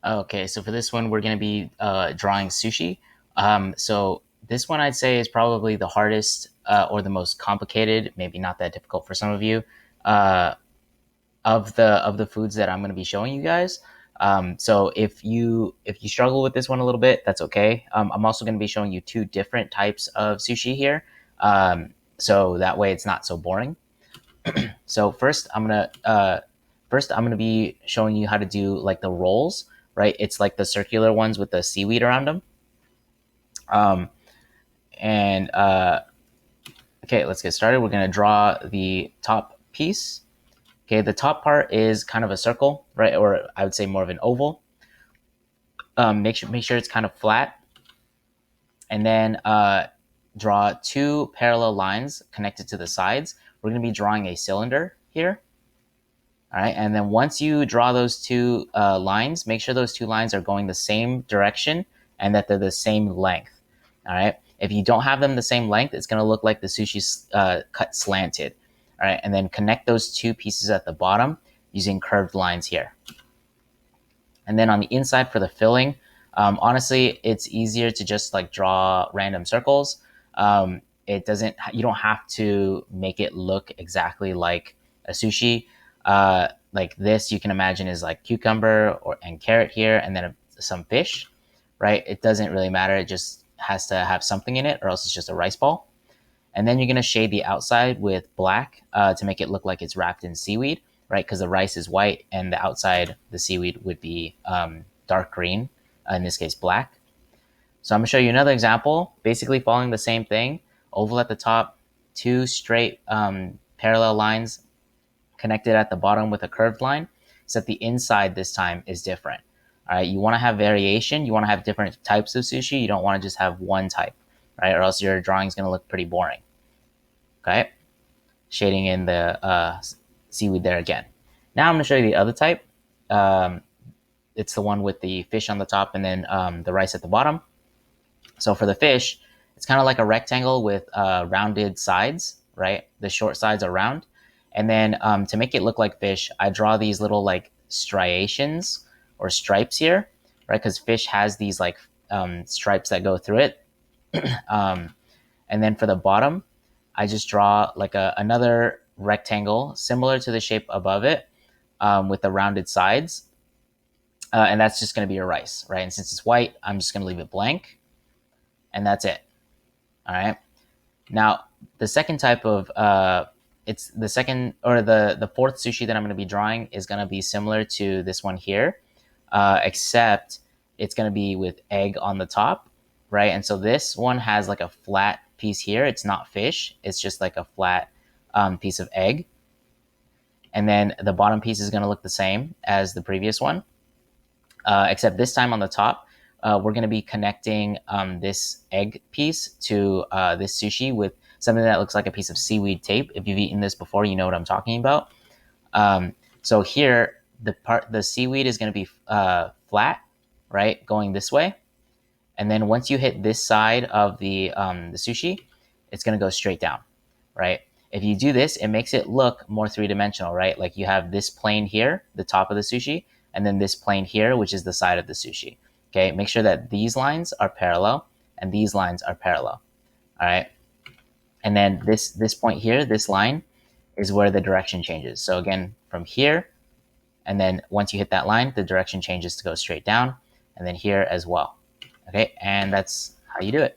Okay, so for this one, we're going to be drawing sushi. So this one I'd say is probably the hardest or the most complicated, maybe not that difficult for some of you, uh, of the foods that I'm going to be showing you guys. So if you struggle with this one a little bit, that's okay. I'm also going to be showing you two different types of sushi here, so that way it's not so boring. So first I'm gonna be showing you how to do like the rolls, right? It's like the circular ones with the seaweed around them. Um, and Okay, let's get started. We're gonna draw the top piece. Okay, the top part is kind of a circle, right? Or I would say more of an oval. Make sure it's kind of flat, and then draw two parallel lines connected to the sides. We're gonna be drawing a cylinder here. All right, and then once you draw those two lines, make sure those two lines are going the same direction and that they're the same length. All right, if you don't have them the same length, it's going to look like the sushi's cut slanted. All right, and then connect those two pieces at the bottom using curved lines here. And then on the inside for the filling, honestly, it's easier to just like draw random circles. It doesn't, you don't have to make it look exactly like a sushi. Like this, you can imagine is like cucumber and carrot here, and then some fish, right? It doesn't really matter. It just has to have something in it, or else it's just a rice ball. And then you're going to shade the outside with black to make it look like it's wrapped in seaweed, right? Because the rice is white and the outside, the seaweed would be dark green, in this case, black. So I'm going to show you another example, basically following the same thing. Oval at the top, two straight parallel lines connected at the bottom with a curved line, except the inside this time is different. All right, you want to have variation. You want to have different types of sushi. You don't want to just have one type, right? Or else your drawing is going to look pretty boring. Okay, shading in the seaweed there again. Now I'm going to show you the other type. Um, it's the one with the fish on the top and then the rice at the bottom. So for the fish, it's kind of like a rectangle with rounded sides, right? The short sides are round. And then to make it look like fish, I draw these little like striations or stripes here, right? Because fish has these like stripes that go through it. um, and then for the bottom, I just draw like another rectangle similar to the shape above it with the rounded sides. And that's just going to be your rice, right? And since it's white, I'm just going to leave it blank. And that's it. All right. Now, the second type of, it's the second or the fourth sushi that I'm going to be drawing is going to be similar to this one here, except it's going to be with egg on the top, right? And so this one has like a flat piece here. It's not fish. It's just like a flat piece of egg. And then the bottom piece is going to look the same as the previous one, except this time on the top, we're going to be connecting this egg piece to this sushi with something that looks like a piece of seaweed tape. If you've eaten this before, you know what I'm talking about. So here, the seaweed is going to be flat, right, going this way. And then once you hit this side of the sushi, it's going to go straight down, right? If you do this, it makes it look more three-dimensional, right? Like you have this plane here, the top of the sushi, and then this plane here, which is the side of the sushi. Okay, make sure that these lines are parallel and these lines are parallel. All right, and then this point here, this line, is where the direction changes. So again, from here, and then once you hit that line, the direction changes to go straight down, and then here as well. Okay, and that's how you do it.